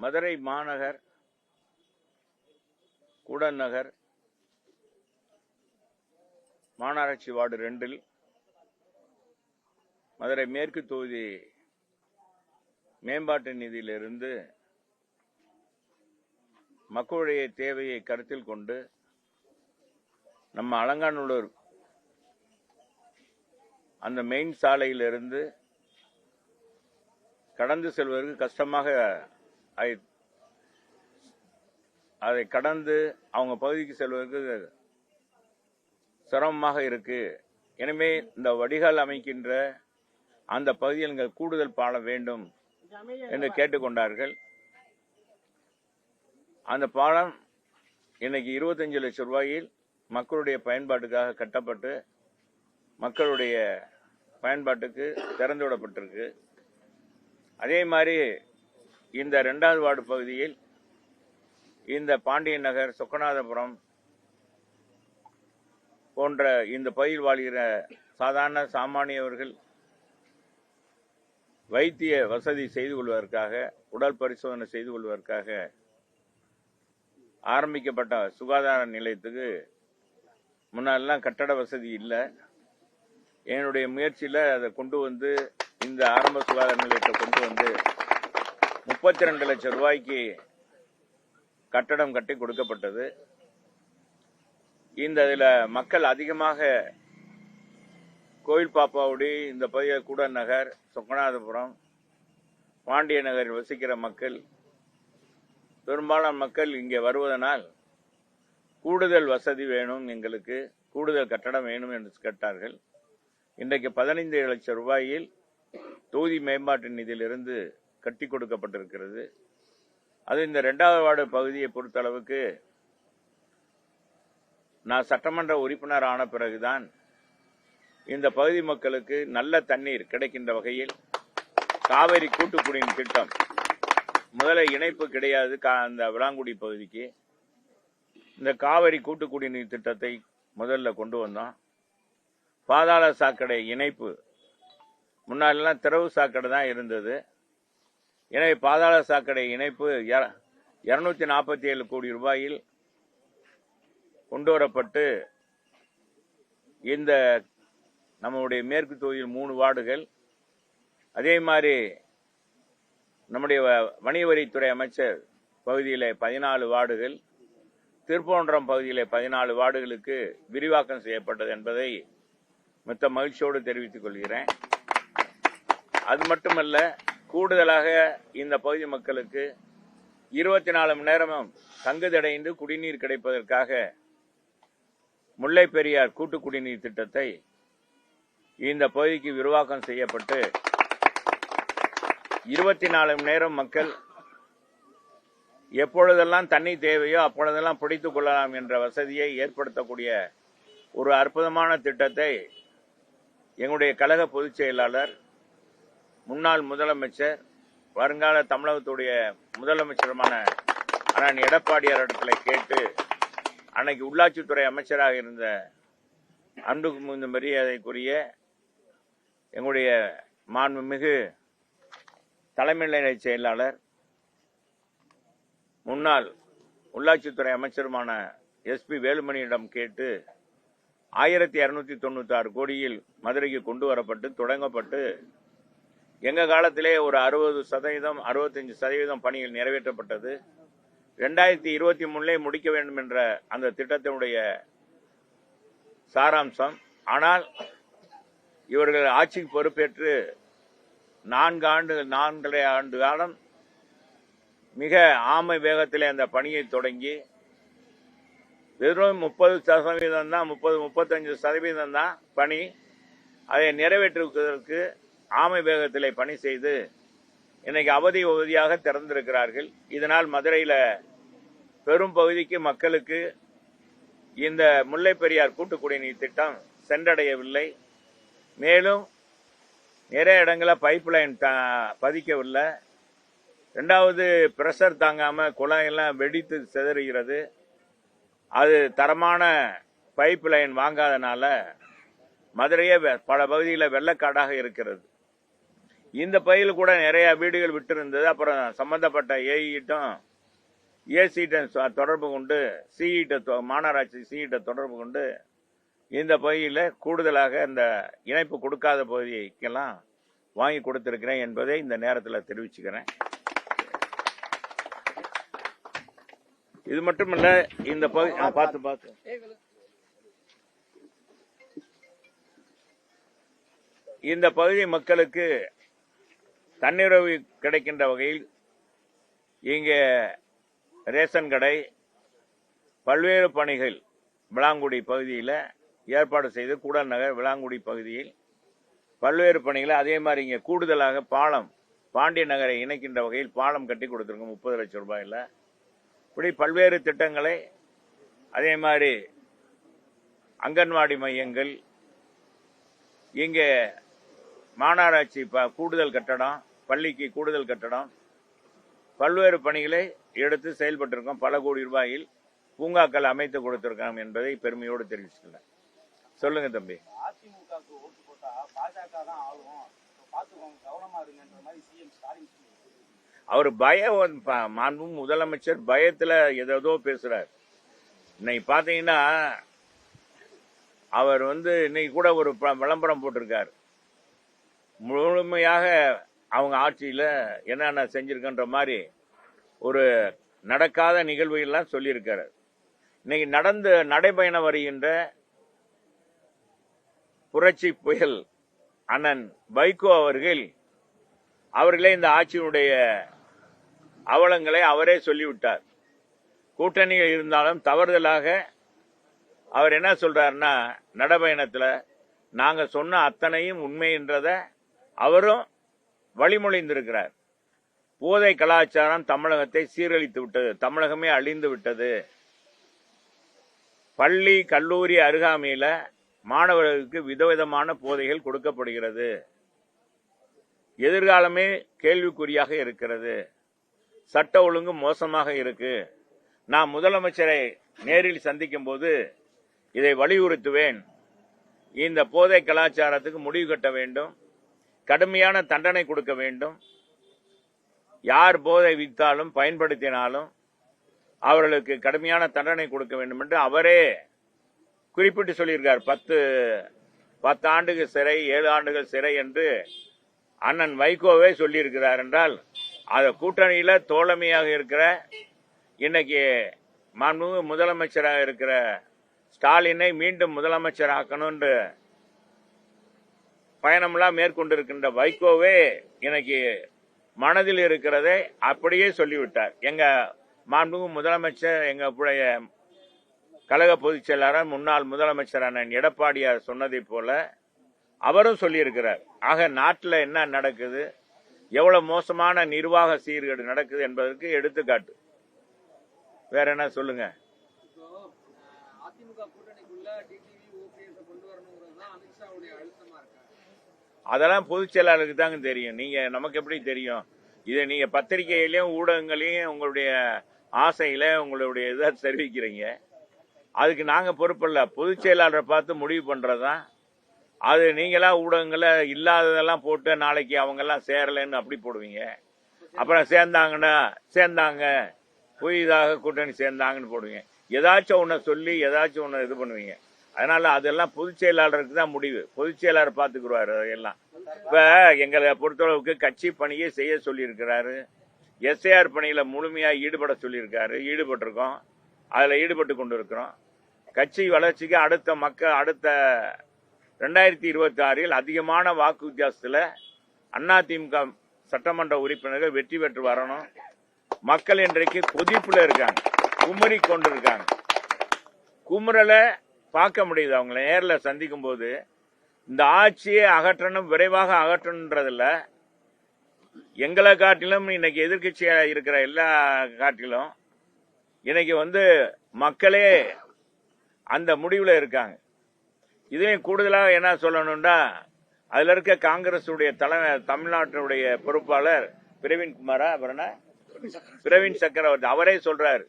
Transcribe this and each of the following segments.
மதுரை மாநகர், கூடல் நகர், மாநகராட்சி வார்டு 2 மதுரை மேற்கு தொகுதி மேம்பாட்டு நிதியிலிருந்து மக்களுடைய தேவையை கருத்தில் கொண்டு நம்ம அலங்காநல்லூர் அந்த மெயின் சாலையிலிருந்து கடந்து செல்வதற்கு கஷ்டமாக அதை கடந்து அவங்க பகுதிக்கு செல்வதற்கு சிரமமாக இருக்கு. எனவே இந்த வடிகால் அமைக்கின்ற அந்த பகுதியில் கூடுதல் பாலம் வேண்டும் என்று கேட்டுக்கொண்டார்கள். அந்த பாலம் இன்னைக்கு 25 லட்சம் ரூபாயில் மக்களுடைய பயன்பாட்டுக்காக கட்டப்பட்டு மக்களுடைய பயன்பாட்டுக்கு திறந்து விடப்பட்டிருக்கு. அதே மாதிரி இந்த 2வது வார்டு பகுதியில் இந்த பாண்டியன் நகர், சொக்கநாதபுரம் போன்ற இந்த பகுதியில் வாழ்கிற சாதாரண சாமானியவர்கள் வைத்திய வசதி செய்து கொள்வதற்காக, உடல் பரிசோதனை செய்து கொள்வதற்காக ஆரம்பிக்கப்பட்ட சுகாதார நிலையத்துக்கு முன்னாடிலாம் கட்டட வசதி இல்லை. என்னுடைய முயற்சியில் அதை கொண்டு வந்து இந்த ஆரம்ப சுகாதார நிலையத்தை கொண்டு வந்து 32 லட்சம் ரூபாய்க்கு கட்டடம் கட்டி கொடுக்கப்பட்டது. இதுல மக்கள் அதிகமாக கோயில் பாப்பாவுடி, இந்த பகுதியில் கூடல் நகர், சொக்கநாதபுரம், பாண்டிய நகரில் வசிக்கிற மக்கள், பெரும்பாலான மக்கள் இங்கே வருவதனால் கூடுதல் வசதி வேணும், எங்களுக்கு கூடுதல் கட்டடம் வேணும் என்று கேட்டார்கள். இன்றைக்கு 15 லட்சம் ரூபாயில் தொகுதி மேம்பாட்டு நிதியிலிருந்து கட்டி கொடுக்கப்பட்டிருக்கிறது. அது இந்த 2வது வார்டு பகுதியை பொறுத்தளவுக்கு நான் சட்டமன்ற உறுப்பினர் ஆன பிறகுதான் இந்த பகுதி மக்களுக்கு நல்ல தண்ணீர் கிடைக்கின்ற வகையில் காவிரி கூட்டு குடிநீர் திட்டம், முதல்ல இணைப்பு கிடையாது அந்த விளாங்குடி பகுதிக்கு, இந்த காவிரி கூட்டு குடிநீர் திட்டத்தை முதல்ல கொண்டு வந்தோம். பாதாள சாக்கடை இணைப்பு, முன்னாடிலாம் திறவு சாக்கடை தான் இருந்தது. எனவே பாதாள சாக்கடை இணைப்பு 247 கோடி ரூபாயில் கொண்டு வரப்பட்டு இந்த நம்முடைய மேற்கு தொகுதியில் 3 வார்டுகள், அதே மாதிரி நம்முடைய வணிக வரித்துறை அமைச்சர் பகுதியில் 14 வார்டுகள், திருப்பரங்குன்றம் பகுதியில் 14 வார்டுகளுக்கு விரிவாக்கம் செய்யப்பட்டது என்பதை மிக்க மகிழ்ச்சியோடு தெரிவித்துக் கொள்கிறேன். அது மட்டுமல்ல, கூடுதலாக இந்த பகுதி மக்களுக்கு 24 மணி நேரமும் தங்குதடைந்து குடிநீர் கிடைப்பதற்காக முல்லை பெரியார் கூட்டு குடிநீர் திட்டத்தை இந்த பகுதிக்கு விரிவாக்கம் செய்யப்பட்டு 24 மணி நேரம் மக்கள் எப்பொழுதெல்லாம் தண்ணி தேவையோ அப்பொழுதெல்லாம் பிடித்துக் கொள்ளலாம் என்ற வசதியை ஏற்படுத்தக்கூடிய ஒரு அற்புதமான திட்டத்தை எங்களுடைய கழக பொதுச் செயலாளர், முன்னாள் முதலமைச்சர், வருங்கால தமிழகத்துடைய முதலமைச்சருமான அண்ணன் எடப்பாடியார் இடத்துல கேட்டு, அன்னைக்கு உள்ளாட்சித்துறை அமைச்சராக இருந்த அன்புக்கு மிகுந்த மரியாதைக்குரிய எங்களுடைய மாண்புமிகு தலைமை நிலை செயலாளர், முன்னாள் உள்ளாட்சித்துறை அமைச்சருமான SP வேலுமணியிடம் கேட்டு 1296 கோடியில் மதுரைக்கு கொண்டு வரப்பட்டு தொடங்கப்பட்டு எங்க காலத்திலே ஒரு 60%, 65% பணிகள் நிறைவேற்றப்பட்டது. 2023 முடிக்க வேண்டும் என்ற அந்த திட்டத்தினுடைய சாராம்சம். ஆனால் இவர்கள் ஆட்சிக்கு பொறுப்பேற்று 4 ஆண்டு காலம் மிக ஆமை வேகத்திலே அந்த பணியை தொடங்கி வெறும் 30% தான், 35% தான் பணி. அதை நிறைவேற்றுவதற்கு ஆமை வேகத்திலே பணி செய்து இன்னைக்கு அவதியாக திறந்திருக்கிறார்கள். இதனால் மதுரையில பெரும் பகுதிக்கு மக்களுக்கு இந்த முல்லை பெரியார் கூட்டு குடிநீர் திட்டம் சென்றடையவில்லை. மேலும் நிறைய இடங்களில் பைப் லைன் பதிக்கவில்லை. 2வது பிரஷர் தாங்காம குழாயெல்லாம் வெடித்து சிதறுகிறது. அது தரமான பைப் லைன் வாங்காதனால மதுரையே பல பகுதியில் வெள்ளக்காடாக இருக்கிறது. இந்த பகுதியில் கூட நிறைய வீடுகள் விட்டு இருந்தது. அப்புறம் சம்பந்தப்பட்ட ஏஇட்டும் ஏசிட்டும் தொடர்பு கொண்டு மாநகராட்சி சிஇட்ட தொடர்பு கொண்டு இந்த பகுதியில் கூடுதலாக இந்த இணைப்பு கொடுக்காத பகுதிக்கெல்லாம் வாங்கி கொடுத்திருக்கிறேன் என்பதை இந்த நேரத்தில் தெரிவிச்சுக்கிறேன். இது மட்டுமல்ல, இந்த பகுதி பார்த்து இந்த பகுதி மக்களுக்கு தன்னிறைவு கிடைக்கின்ற வகையில் இங்கே ரேஷன் கடை, பல்வேறு பணிகள் விளாங்குடி பகுதியில் ஏற்பாடு செய்து, கூடல் நகர் விளாங்குடி பகுதியில் பல்வேறு பணிகளை, அதே மாதிரி இங்கே கூடுதலாக பாலம், பாண்டிய நகரை இணைக்கின்ற வகையில் பாலம் கட்டி கொடுத்துருக்கோம் 30 லட்சம் ரூபாயில். இப்படி பல்வேறு திட்டங்களை, அதே மாதிரி அங்கன்வாடி மையங்கள், இங்கே மாநகராட்சி கூடுதல் கட்டடம், பள்ளிக்கு கூடுதல் கட்டடம், பல்வேறு பணிகளை எடுத்து செயல்பட்டிருக்கோம். பல கோடி ரூபாயில் பூங்காக்கள் அமைத்து கொடுத்திருக்கோம் என்பதை பெருமையோடு தெரிவிச்சுக்கிறேன். சொல்லுங்க தம்பி. அவர் மாண்பு முதலமைச்சர் பயத்துல ஏதோ பேசுறார். இன்னைக்கு பாத்தீங்கன்னா அவர் இன்னைக்கு கூட ஒரு விளம்பரம் போட்டிருக்காரு. முழுமையாக அவங்க ஆட்சியில என்னென்ன செஞ்சிருக்கின்ற மாதிரி ஒரு நடக்காத நிகழ்வுகள்லாம் சொல்லியிருக்காரு. இன்னைக்கு நடைபயணம் வருகின்ற புரட்சி புயல் அண்ணன் வைகோ அவர்களே இந்த ஆட்சியினுடைய அவலங்களை அவரே சொல்லிவிட்டார். கூட்டணியில் இருந்தாலும் தவறுதலாக அவர் என்ன சொல்றாருன்னா, நடைபயணத்தில் நாங்க சொன்ன அத்தனையும் உண்மை என்றத அவரும் வழிமொழிந்திருக்கிறார். போதை கலாச்சாரம் தமிழகத்தை சீரழித்து விட்டது, தமிழகமே அழிந்து விட்டது. பள்ளி கல்லூரி அருகாமையில மாணவர்களுக்கு விதவிதமான போதைகள் கொடுக்கப்படுகிறது. எதிர்காலமே கேள்விக்குறியாக இருக்கிறது. சட்ட ஒழுங்கு மோசமாக இருக்கு. நான் முதலமைச்சரை நேரில் சந்திக்கும் போது இதை வலியுறுத்துவேன். இந்த போதை கலாச்சாரத்துக்கு முடிவு கட்ட வேண்டும், கடுமையான தண்டனை கொடுக்க வேண்டும். யார் போதை வித்தாலும் பயன்படுத்தினாலும் அவர்களுக்கு கடுமையான தண்டனை கொடுக்க வேண்டும் என்று அவரே குறிப்பிட்டு சொல்லியிருக்கார். 10 ஆண்டுகள் சிறை, 7 ஆண்டுகள் சிறை என்று அண்ணன் வைகோவே சொல்லியிருக்கிறார். என்றால் அந்த கூட்டணியில தோழமையாக இருக்கிற இன்னைக்கு மாண்புமிகு முதலமைச்சராக இருக்கிற ஸ்டாலினை மீண்டும் முதலமைச்சர் ஆக்கணும் என்று பயணமெல்லாம் மேற்கொண்டிருக்கின்ற வைகோவே இன்னைக்கு மனதில் இருக்கிறதை அப்படியே சொல்லிவிட்டார். எங்க மாண்புமிகு முதலமைச்சர், எங்களுடைய கழக பொதுச் செயலாளர் முன்னாள் முதலமைச்சர் அண்ணன் எடப்பாடியார் சொன்னதை போல அவரும் சொல்லியிருக்கிறார். ஆக நாட்டில் என்ன நடக்குது, எவ்வளவு மோசமான நிர்வாக சீர்கேடு நடக்குது என்பதற்கு எடுத்துக்காட்டு. வேற என்ன சொல்லுங்க. அதெல்லாம் பொதுச் செயலாளருக்கு தாங்க தெரியும். நீங்க நமக்கு எப்படி தெரியும்? இதை நீங்க பத்திரிகையிலையும் ஊடகங்களையும் உங்களுடைய ஆசையில உங்களுடைய இதை தெரிவிக்கிறீங்க. அதுக்கு நாங்க பொறுப்பில்ல. பொதுச் செயலாளரை பார்த்து முடிவு பண்றதுதான் அது. நீங்களா ஊடகங்கள இல்லாததெல்லாம் போட்டு நாளைக்கு அவங்க எல்லாம் சேரலன்னு அப்படி போடுவீங்க. அப்புறம் சேர்ந்தாங்க புதிதாக கூட்டணி சேர்ந்தாங்கன்னு போடுவீங்க. ஏதாச்சும் ஒன்ன சொல்லி ஏதாச்சும் ஒன்ன இது பண்ணுவீங்க. அதனால அதெல்லாம் பொதுச் செயலாளருக்கு தான் முடிவு. பொதுச் செயலாளர் பாத்துக்குருவாரு அதையெல்லாம். இப்ப எங்களை பொறுத்தளவுக்கு கட்சி பணியை செய்ய சொல்லி இருக்கிறாரு. எஸ்ஐஆர் பணியில முழுமையா ஈடுபட சொல்லியிருக்காரு. ஈடுபட்டிருக்கோம், அதுல ஈடுபட்டு கொண்டு இருக்கிறோம். கட்சி வளர்ச்சிக்கு அடுத்த 2026 அதிகமான வாக்கு வித்தியாசத்துல அதிமுக சட்டமன்ற உறுப்பினர்கள் வெற்றி பெற்று வரணும். மக்கள் இன்றைக்கு கொதிப்புல இருக்காங்க, குமரி கொண்டு இருக்காங்க. குமுறலை பார்க்க முடியுது. அவங்கள நேரில் சந்திக்கும் போது இந்த ஆட்சியை அகற்றணும், விரைவாக அகற்றணுன்றதில்ல. எங்களை காட்டிலும் இன்னைக்கு எதிர்கட்சியா இருக்கிற எல்லா காட்டிலும் இன்னைக்கு மக்களே அந்த முடிவுல இருக்காங்க. இதையும் கூடுதலாக என்ன சொல்லணும்னா, அதுல இருக்க காங்கிரஸ் தமிழ்நாட்டுடைய பொறுப்பாளர் பிரவீன் சக்கரவர்த்தி அவரே சொல்றாரு,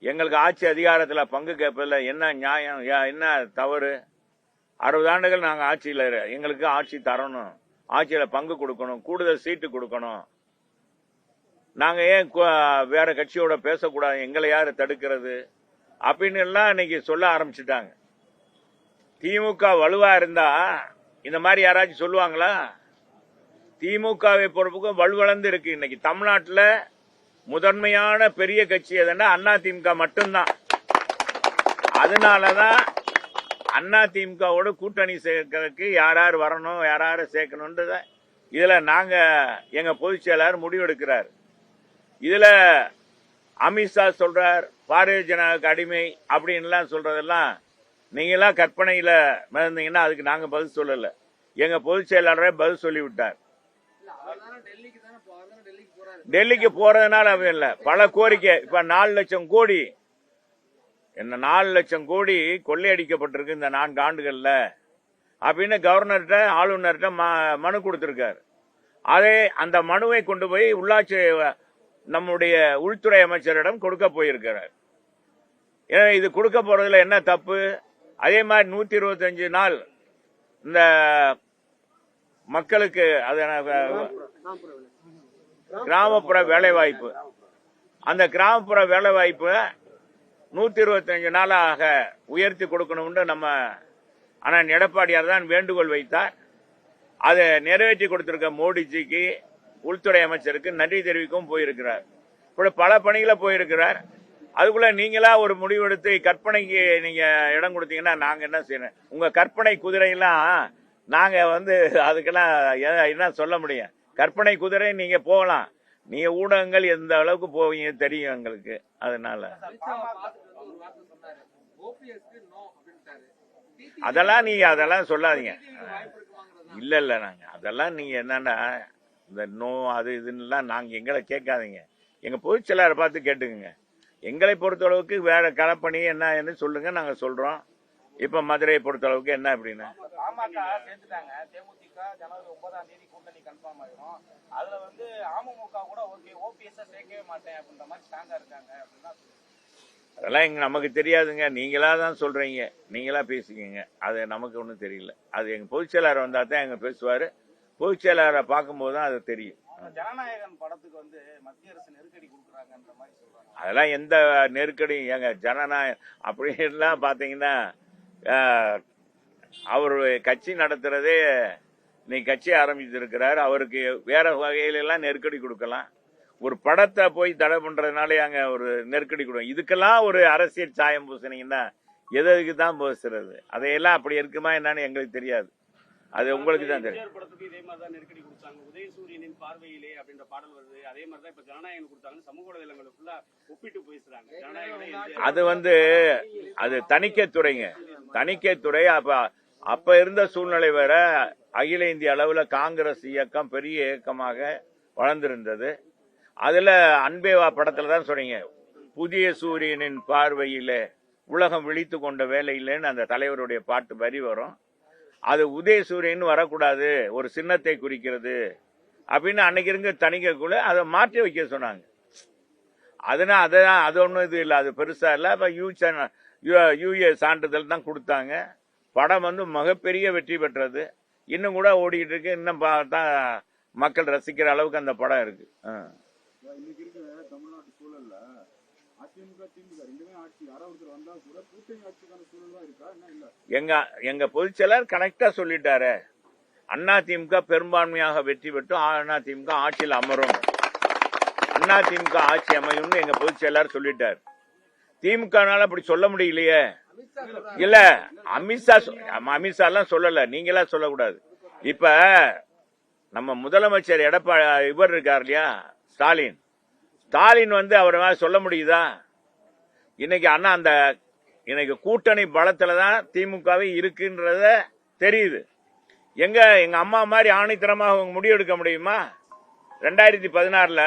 எங்களுக்கு ஆட்சி அதிகாரத்தில் பங்கு கேட்பதில் என்ன நியாயம், என்ன தவறு? 60 ஆண்டுகள் நாங்கள் ஆட்சியில், எங்களுக்கு ஆட்சி தரணும் ஆட்சியில பங்கு கொடுக்கணும், கூடுதல் சீட்டு கொடுக்கணும், நாங்க ஏன் வேற கட்சியோட பேசக்கூடாது, எங்களை யாரு தடுக்கிறது அப்படின்னு எல்லாம் இன்னைக்கு சொல்ல ஆரம்பிச்சுட்டாங்க. திமுக வலுவா இருந்தா இந்த மாதிரி யாராச்சும் சொல்லுவாங்களா? திமுகவை பொறுப்புக்கும் வலுவளர்ந்து இருக்கு. இன்னைக்கு தமிழ்நாட்டில் முதன்மையான பெரிய கட்சி எதுன்னா அதிமுக மட்டும்தான். அதனாலதான் அதிமுகவோட கூட்டணி சேர்க்கறதுக்கு யார் வரணும், யார் சேர்க்கணும்ன்றத இதுல நாங்க எங்க பொதுச் செயலாளர் முடிவெடுக்கிறார். இதுல அமித்ஷா சொல்றார் பாரதிய ஜனதாவுக்கு அடிமை அப்படின்லாம் சொல்றதெல்லாம் நீங்க எல்லாம் கற்பனையில மிதந்தீங்கன்னா அதுக்கு நாங்க பதில் சொல்லல. எங்க பொதுச் செயலாளரே பதில் சொல்லிவிட்டார். டெல்லிக்கு போறதுனால இல்ல, பல கோரிக்கை. இப்ப 4 லட்சம் கோடி என்ன 4 லட்சம் கோடி கொள்ளையடிக்கப்பட்டிருக்கு இந்த 4 ஆண்டுகள்ல அப்படின்னு கவர்னர்கிட்ட ஆளுநர்கிட்ட மனு கொடுத்திருக்காரு. அதே அந்த மனுவை கொண்டு போய் உள்ளாட்சி நம்முடைய உள்துறை அமைச்சரிடம் கொடுக்க போயிருக்கிறார். இது கொடுக்க போறதுல என்ன தப்பு? அதே மாதிரி 125 நாள் இந்த மக்களுக்கு கிராமப்புற வேலைவாய்ப்பு, அந்த கிராமப்புற வேலைவாய்ப்பு 125 நாளாக உயர்த்தி கொடுக்கணும்னு நம்ம அண்ணன் எடப்பாடியார் தான் வேண்டுகோள் வைத்தார். அதை நிறைவேற்றி கொடுத்திருக்க மோடிஜிக்கு, உள்துறை அமைச்சருக்கு நன்றி தெரிவிக்கவும் போயிருக்கிறார். இப்படி பல பணிகளை போயிருக்கிறார். அதுக்குள்ள நீங்களா ஒரு முடிவெடுத்து கற்பனைக்கு நீங்க இடம் கொடுத்தீங்கன்னா நாங்க என்ன செய்யணும்? உங்க கற்பனை குதிரையெல்லாம் நாங்க அதுக்கெல்லாம் என்ன சொல்ல முடியும்? கற்பனை குதிரை நீங்க போகலாம், நீங்க ஊடகங்கள் எந்த அளவுக்கு போவீங்க தெரியும் எங்களுக்கு. அதனால அதெல்லாம் சொல்லாதீங்க. இல்ல நாங்க அதெல்லாம் நீங்க என்னன்னா இந்த நோ அது இதுன்னு நாங்க எங்களை கேட்காதீங்க. எங்க பொதுச் செயலாளரை பார்த்து கேட்டுக்குங்க. எங்களை பொறுத்த அளவுக்கு வேற களப்பணி என்ன சொல்லுங்க, நாங்க சொல்றோம். இப்ப மதுரையை பொறுத்த அளவுக்கு என்ன அப்படின்னா ஜனவரி 9ஆம் தேதி கூட்டணி கன்ஃபார்ம் ஆயிரும். அதுல அமமுக கூட ஓகே, ஓபிஎஸ் சேர்க்கவே மாட்டேன் அப்படின்ற மாதிரி ஸ்ட்ராங்கா இருக்காங்க அப்படின்னா அதெல்லாம் நமக்கு தெரியாதுங்க. நீங்களா தான் சொல்றீங்க, நீங்களா பேசிக்கங்க. அது நமக்கு ஒன்றும் தெரியல. அது எங்க பொதுச் செயலாளர் வந்தா தான் எங்க பேசுவாரு. பொதுச் செயலாளரை பார்க்கும்போது தான் அது தெரியும். ஜனநாயகன் படத்துக்கு மத்திய அரசு நெருக்கடி கொடுக்குறாங்கன்ற மாதிரி சொல்றாங்க. அதெல்லாம் எந்த நெருக்கடியும் எங்க ஜனநாயகம் அப்படின்லாம் பாத்தீங்கன்னா அவர் கட்சி நடத்துறதே இன்னைக்கு கட்சி ஆரம்பிச்சிருக்கிறார். அவருக்கு வேற வகையில எல்லாம் நெருக்கடி கொடுக்கலாம். ஒரு படத்தை போய் தடை பண்றதுனால அங்க ஒரு நெருக்கடி கொடுக்கும். இதுக்கெல்லாம் ஒரு அரசியல் சாயம் பூசினீங்கன்னா எதுக்கு தான் பேசுறது? அதையெல்லாம் அப்படி இருக்குமா என்னன்னு எங்களுக்கு தெரியாது. அது உங்களுக்கு தான் தெரியும். படத்துக்கு இதே மாதிரி தான் நெருக்கடி கொடுத்தாங்க. உதயசூரியனின் பார்வையிலே அப்படின்ற பாடல் வருது. அதே மாதிரி தான் இப்ப ஜனநாயகம் கொடுத்தாங்க. சமூக வலைதளங்களை ஃபுல்லா ஒப்பிட்டு பேசுறாங்க. அது தணிக்கைத்துறைங்க, தணிக்கைத்துறை. அப்ப இருந்த சூழ்நிலை வேற. அகில இந்திய அளவுல காங்கிரஸ் இயக்கம் பெரிய இயக்கமாக வளர்ந்திருந்தது. அதுல அன்பேவா படத்துல தான் சொன்னீங்க, புதிய சூரியனின் பார்வையில உலகம் விழித்து கொண்ட வேலையிலேன்னு அந்த தலைவருடைய பாட்டு வரி வரும். அது உதய சூரியன் வரக்கூடாது, ஒரு சின்னத்தை குறிக்கிறது அப்படின்னு அன்னைக்கு இருக்க தணிக்கைக்குள்ள அதை மாற்றி வைக்க சொன்னாங்க. அது ஒன்றும் இது இல்லை, அது பெருசா இல்லை. அப்ப யூஏ சான்றிதழ் தான் கொடுத்தாங்க. படம் மிகப்பெரிய வெற்றி பெற்றது. இன்னும் கூட ஓடிக்கிட்டு இருக்கு. இன்னும் பார்த்தா மக்கள் ரசிக்கிற அளவுக்கு அந்த படம் இருக்கு. தமிழ்நாட்டு சூழல்ல அதிமுக திமுக ரெண்டுமே ஆட்சி, யாராவது வந்தா கூட கூட்டணி ஆட்சிக்கான சூழல் தான் இருக்கா என்ன? இல்ல, எங்க பொதுச் செயலர் கரெக்டா சொல்லிட்டாரு. அதிமுக பெரும்பான்மையாக வெற்றி பெற்று அதிமுக ஆட்சியில் அமரும், அதிமுக ஆட்சி அமையும் எங்க பொதுச் செயலர் சொல்லிட்டார். திமுகனால அப்படி சொல்ல முடியலையே. இல்ல, அமித்ஷா எல்லாம் சொல்லல, நீங்களா சொல்லக்கூடாது. இப்ப நம்ம முதலமைச்சர் எடப்பாடி இவர் இருக்கார் இல்லையா, ஸ்டாலின் அவரை சொல்ல முடியுதா? இன்னைக்கு அண்ணா இன்னைக்கு கூட்டணி பலத்துலதான் திமுகவே இருக்குன்றத தெரியுது. எங்க அம்மா மாதிரி ஆணித்தரமாக முடிவெடுக்க முடியுமா? 2016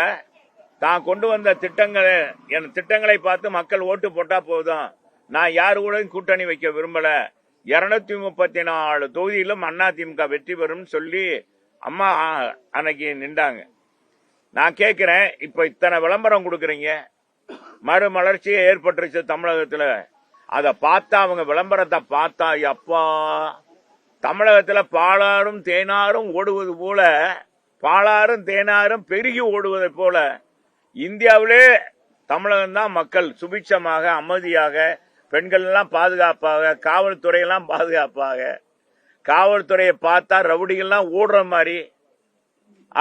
தான் கொண்டு வந்த திட்டங்களை பார்த்து மக்கள் ஓட்டு போட்டா போதும், நான் யாரு கூட கூட்டணி வைக்க விரும்பல, 234 தொகுதியிலும் அதிமுக வெற்றி பெறும் சொல்லி அம்மா அன்னைக்கு நின்றாங்க. நான் கேட்கிறேன், இப்ப இத்தனை விளம்பரம் கொடுக்கறீங்க, மறுமலர்ச்சியே ஏற்பட்டுருச்சு தமிழகத்துல. அதை பார்த்தா அவங்க விளம்பரத்தை பார்த்தா அப்பா தமிழகத்துல பாலாறும் தேனாரும் ஓடுவது போல, பாலாறும் தேனாரும் பெருகி ஓடுவதை போல இந்தியாவிலே தமிழகம் தான் மக்கள் சுபிட்சமாக அமைதியாக, பெண்கள் எல்லாம் பாதுகாப்பாக, காவல்துறையெல்லாம் பாதுகாப்பாக, காவல்துறையை பார்த்தா ரவுடிகள்லாம் ஓடுற மாதிரி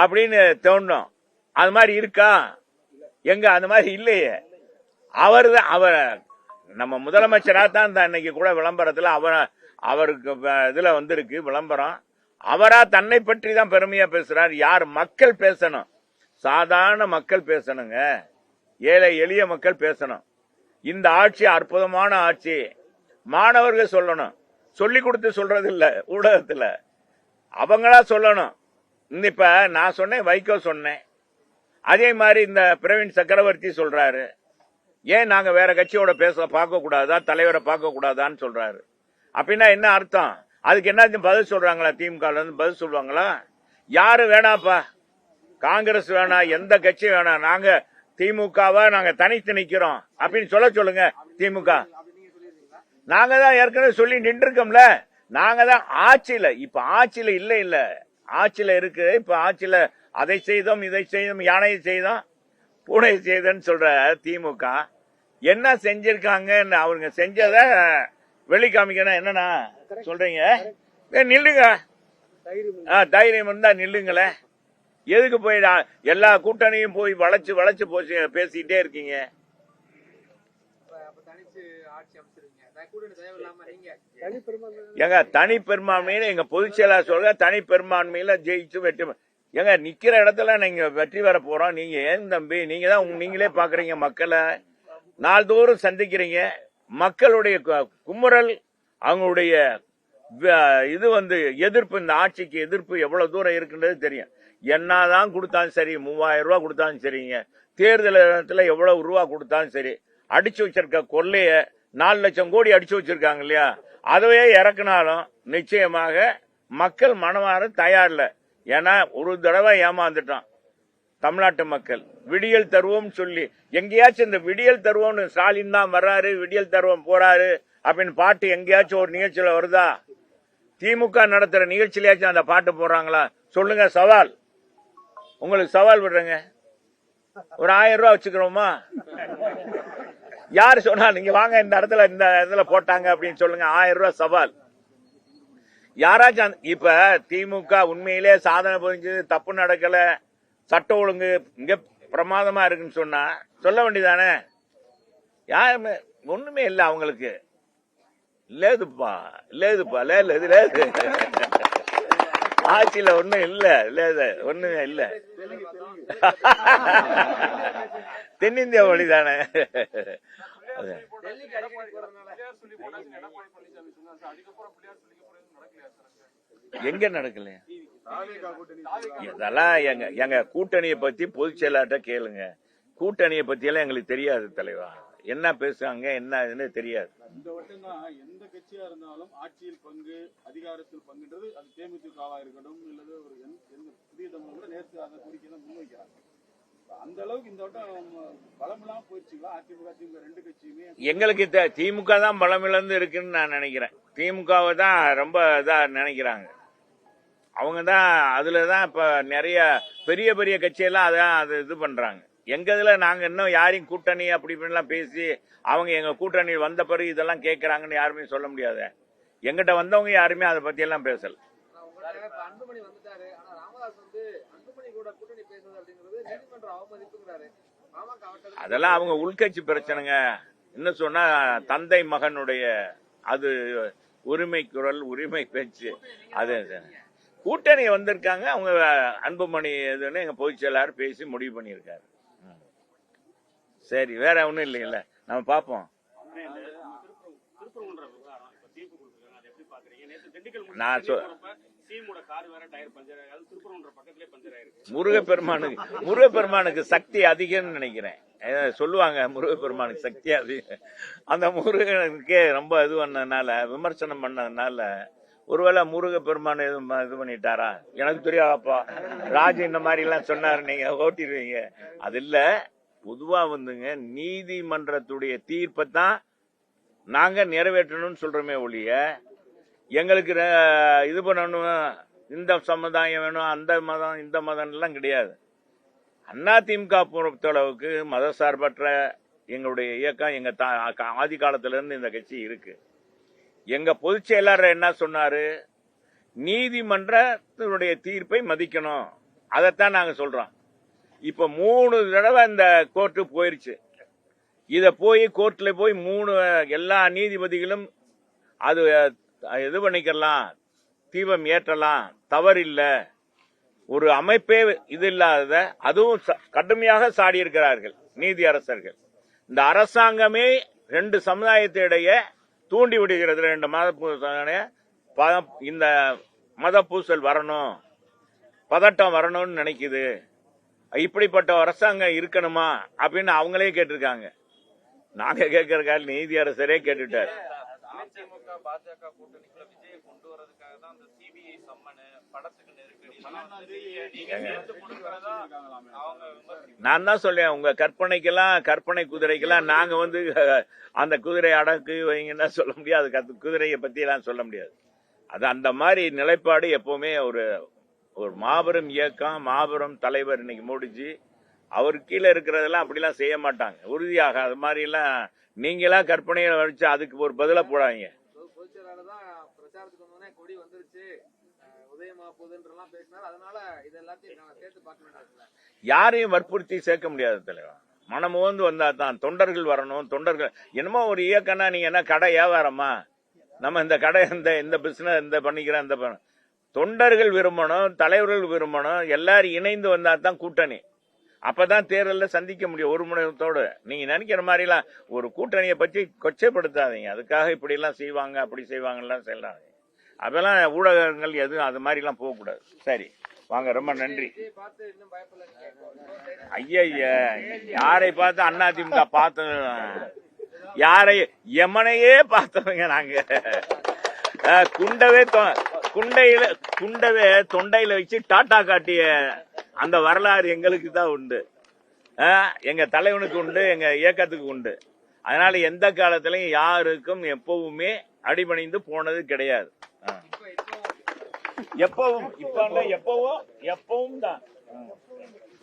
அப்படின்னு தோணும். அது மாதிரி இருக்கா? எங்க அந்த மாதிரி இல்லையே. அவர் நம்ம முதலமைச்சரா தான் இன்னைக்கு கூட விளம்பரத்துல அவருக்கு இதுல வந்திருக்கு விளம்பரம். அவரா தன்னை பற்றி தான் பெருமையா பேசுறார். யார்? மக்கள் பேசணும், சாதாரண மக்கள் பேசணுங்க, ஏழை எளிய மக்கள் பேசணும். இந்த ஆட்சி அற்புதமான ஆட்சி, மாணவர்கள் சொல்லணும், சொல்லி கொடுத்து சொல்றது இல்ல ஊடகத்துல, அவங்களா சொல்லணும். இப்ப நான் சொன்னேன், வைகோ சொன்னேன், அதே மாதிரி இந்த பிரவீன் சக்கரவர்த்தி சொல்றாரு, ஏன் நாங்க வேற கட்சியோட பார்க்க கூடாதா, தலைவரை பார்க்க கூடாதான்னு சொல்றாரு. அப்படின்னா என்ன அர்த்தம்? அதுக்கு என்ன பதில் சொல்றாங்களா? திமுக இருந்து பதில் சொல்லுவாங்களா? யாரு வேணாப்பா, காங்கிரஸ் வேணாம், எந்த கட்சி வேணாம், நாங்க திமுகவா நாங்க தனித்து நிக்கிறோம் அப்படின்னு சொல்லுங்க. திமுக நாங்க தான் ஏற்கனவே சொல்லி நின்று இருக்கோம்ல. நாங்க தான் ஆட்சியில, இப்ப ஆட்சியில இல்ல ஆட்சியில இருக்கு. இப்ப ஆட்சியில அதை செய்தோம், இதை செய்தோம், யானையை செய்தோம், பூனை செய்தோன்னு சொல்ற திமுக என்ன செஞ்சிருக்காங்க? அவங்க செஞ்சத வெளிக்காமிக்கணும். என்னன்னா சொல்றீங்க? நில்லுங்க, தைரியம் இருந்தா நில்லுங்களேன். எதுக்கு போய் எல்லா கூட்டணியும் போய் வளைச்சு பேசிட்டே இருக்கீங்க? எங்க தனி பெரும்பான்மையில எங்க பொதுச் செயலாளர் சொல்ற, தனி பெரும்பான்மையில ஜெயிச்சு வெற்றி எங்க நிக்கிற இடத்துல நீங்க வெற்றி பெற போறோம். நீங்க ஏன் தம்பி, நீங்க தான் நீங்களே பாக்குறீங்க, மக்களை நாள்தோறும் சந்திக்கிறீங்க. மக்களுடைய குமுறல், அவங்களுடைய இது எதிர்ப்பு, இந்த ஆட்சிக்கு எதிர்ப்பு எவ்வளவு தூரம் இருக்குன்றது தெரியும். என்னதான் கொடுத்தாலும் சரி, 3000 ரூபாய் கொடுத்தாலும் சரிங்க, தேர்தல் எவ்வளவு ரூபா கொடுத்தாலும் சரி, அடிச்சு வச்சிருக்க கொள்ளைய 4 லட்சம் கோடி அடிச்சு வச்சிருக்காங்க இல்லையா, அதவே இறக்குனாலும் நிச்சயமாக மக்கள் மனமாற தயாரில்ல. ஏன்னா ஒரு தடவை ஏமாந்துட்டான் தமிழ்நாட்டு மக்கள். விடியல் தருவோம் சொல்லி எங்கேயாச்சும் இந்த விடியல் தருவோம்னு ஸ்டாலின் தான் வர்றாரு, விடியல் தருவோம் போறாரு அப்படின்னு பாட்டு எங்கேயாச்சும் ஒரு நிகழ்ச்சியில வருதா? திமுக நடத்துற நிகழ்ச்சியிலேயாச்சும் அந்த பாட்டு போடுறாங்களா? சொல்லுங்க. சவால், உங்களுக்கு சவால் விடுறேங்க. ஒரு 1000 ரூபாய் வச்சுக்கிறோமா? யாரு சொன்னா நீங்க வாங்க இந்த இடத்துல போட்டாங்க அப்படின்னு சொல்லுங்க. 1000 ரூபாய் சவால். யாராச்சும் இப்ப திமுக உண்மையிலே சாதனை புரிஞ்சு, தப்பு நடக்கல, சட்ட ஒழுங்கு இங்க பிரமாதமா இருக்குன்னு சொன்னா சொல்ல வேண்டியதானே? யாருமே ஒண்ணுமே இல்ல அவங்களுக்கு. லேதுப்பா ஆட்சியில ஒண்ணும் இல்ல, ஒண்ணுமே இல்ல. தென்னிந்தியா மொழி தானே. எங்க நடக்கல? இதெல்லாம் எங்க கூட்டணியை பத்தி பொதுச் செயலாளர்கிட்ட கேளுங்க. கூட்டணியை பத்தி எல்லாம் எங்களுக்கு தெரியாது தலைவா. என்ன பேசுறாங்க என்ன தெரியாது. இந்த வட்டம் தான் எந்த கட்சியா இருந்தாலும் ஆட்சியில் பங்கு, அதிகாரத்தில் பங்குன்றது அது தேமுதிகவா இருக்கட்டும், இல்லது ஒரு புதிய தமிழ் கூட நேற்று அதை கோரிக்கை தான் முன்வைக்கிறாங்க. அந்த அளவுக்கு இந்த வட்டம் பலமில்லாம போயிடுச்சுங்களா? அதிமுக திமுக ரெண்டு கட்சியுமே. எங்களுக்கு திமுக தான் பலமிழந்து இருக்குன்னு நான் நினைக்கிறேன். திமுகவை தான் ரொம்ப இதா நினைக்கிறாங்க. அவங்க தான் அதுலதான் இப்ப நிறைய பெரிய பெரிய கட்சியெல்லாம் அதான் அது இது பண்றாங்க. எங்க இதுல நாங்க இன்னும் யாரையும் கூட்டணி அப்படி இப்படிலாம் பேசி அவங்க எங்க கூட்டணி வந்த பிறகு இதெல்லாம் கேட்கறாங்கன்னு யாருமே சொல்ல முடியாது. எங்கிட்ட வந்தவங்க யாருமே அதை பத்தி எல்லாம் பேசல. அதெல்லாம் அவங்க உள்கட்சி பிரச்சனைங்க. இன்னும் சொன்னா தந்தை மகனுடைய அது உரிமை குரல், உரிமை பேச்சு. அது கூட்டணி வந்திருக்காங்க. அவங்க அன்புமணி எதுன்னு எங்க பொதுச் செயலாளர் பேசி முடிவு பண்ணியிருக்காரு. சரி, வேற ஒண்ணும் இல்லைங்கல்ல, நம்ம பாப்போம். நான் முருகப்பெருமானுக்கு சக்தி அதிகம்னு நினைக்கிறேன். சொல்லுவாங்க முருகப்பெருமானுக்கு சக்தி அதிகம். அந்த முருகனுக்கே ரொம்ப இது பண்ணதுனால, விமர்சனம் பண்ணதுனால ஒருவேளை முருகப்பெருமான் எதுவும் இது பண்ணிட்டாரா எனக்கு தெரியாதப்பா. ராஜு இந்த மாதிரி எல்லாம் சொன்னாரு, நீங்க ஓட்டிடுவீங்க. அது இல்ல, பொதுவா நீதிமன்றத்துடைய தீர்ப்பை தான் நாங்க நிறைவேற்றணும்னு சொல்றோமே ஒழிய எங்களுக்கு இது பண்ணணும், இந்த சமுதாயம் வேணும், அந்த மதம் இந்த மதம் எல்லாம் கிடையாது. அதிமுக பொறுத்தளவுக்கு மதசார்பற்ற எங்களுடைய இயக்கம் எங்க ஆதி காலத்துல இருந்து இந்த கட்சி இருக்கு. எங்க பொதுச் செயலாளர் என்ன சொன்னாரு, நீதிமன்றத்தினுடைய தீர்ப்பை மதிக்கணும், அதைத்தான் நாங்க சொல்றோம். இப்ப 3 தடவை இந்த கோர்ட்டு போயிருச்சு. இத போய் கோர்ட்ல போய் 3 எல்லா நீதிபதிகளும் அது இது பண்ணிக்கலாம், தீபம் ஏற்றலாம், தவறில்ல, ஒரு அமைப்பே இது இல்லாத அதுவும் கடுமையாக சாடி இருக்கிறார்கள் நீதி அரசர்கள். இந்த அரசாங்கமே 2 சமுதாயத்திடையே தூண்டி விடுகிறது. 2 மத இந்த மத பூசல் வரணும், பதட்டம் வரணும்னு நினைக்குது. இப்படிப்பட்ட அரசாங்கம் இருக்கணுமா அப்படின்னு அவங்களே கேட்டிருக்காங்க. நாங்க கேட்கறதுக்காக நீதி அரசரே கேட்டுட்டார். அதிமுக பாஜக கூட்டணிக்குள்ள விஜயை கொண்டு வரதுக்காக தான் அந்த சிபிஐ சம்மனு, படத்துக்கு நெருக்கடி, நான் தான் சொல்றேன், உங்க கற்பனை குதிரைக்கெல்லாம் நாங்க அந்த குதிரை அடக்கு வைங்கன்னா சொல்ல முடியாது, குதிரையை பத்தி எல்லாம் சொல்ல முடியாது. அது அந்த மாதிரி நிலைப்பாடு எப்பவுமே ஒரு மாபெரும் இயக்கம், மாபெரும் தலைவர் இன்னைக்கு மோடிஜி, அவர் கீழே இருக்கிறதெல்லாம் அப்படிலாம் செய்ய மாட்டாங்க உறுதியாக. அது மாதிரி எல்லாம் நீங்களா கற்பனையை வச்சு அதுக்கு ஒரு பதிலா போடாங்க. பொதுச்செயலாளர் தான் பிரச்சாரத்துக்கு வந்தோடனே கொடி வந்துருச்சு, உதயமா போகுதுன்றலாம் பேசினார். அதனால இது எல்லாத்தையும் சேர்த்து பார்க்க வேண்டியது. யாரையும் வற்புறுத்தி சேர்க்க முடியாது தலைவர். மனமோந்து வந்தா தான் தொண்டர்கள் வரணும். தொண்டர்கள் என்னமோ ஒரு இயக்கம்னா நீங்க என்ன கடை வியாபாரமா, நம்ம இந்த கடை இந்த பிசினஸ் இந்த பண்ணிக்கிறோம், இந்த தொண்டர்கள் விரும்பணும், தலைவர்கள் விரும்பணும், எல்லாரும் இணைந்து வந்தா தான் கூட்டணி. அப்பதான் தேர்தலில் சந்திக்க முடியும் ஒரு முனையத்தோடு. நீங்க நினைக்கிற மாதிரி எல்லாம் ஒரு கூட்டணியை பற்றி கொச்சைப்படுத்தாதீங்க. அதுக்காக இப்படி எல்லாம் செய்வாங்க அப்படி செய்வாங்கலாம் செய்யலாம். அதெல்லாம் ஊடகங்கள் எதுவும் அது மாதிரி எல்லாம் போகக்கூடாது. சரி வாங்க, ரொம்ப நன்றி. ஐயா யாரை பார்த்து அதிமுக பார்த்த, யாரை எமனையே பார்த்தவங்க நாங்க. குண்டவே தொண்டையில வச்சு டாட்டா காட்டிய அந்த வரலாறு எங்களுக்கு தான் உண்டு, எங்க தலைவனுக்கு உண்டு, எங்க இயக்கத்துக்கு உண்டு. அதனால எந்த காலத்திலையும் யாருக்கும் எப்பவுமே அடிபணிந்து போனது கிடையாது. எப்பவும் இப்ப எப்பவும் தான்.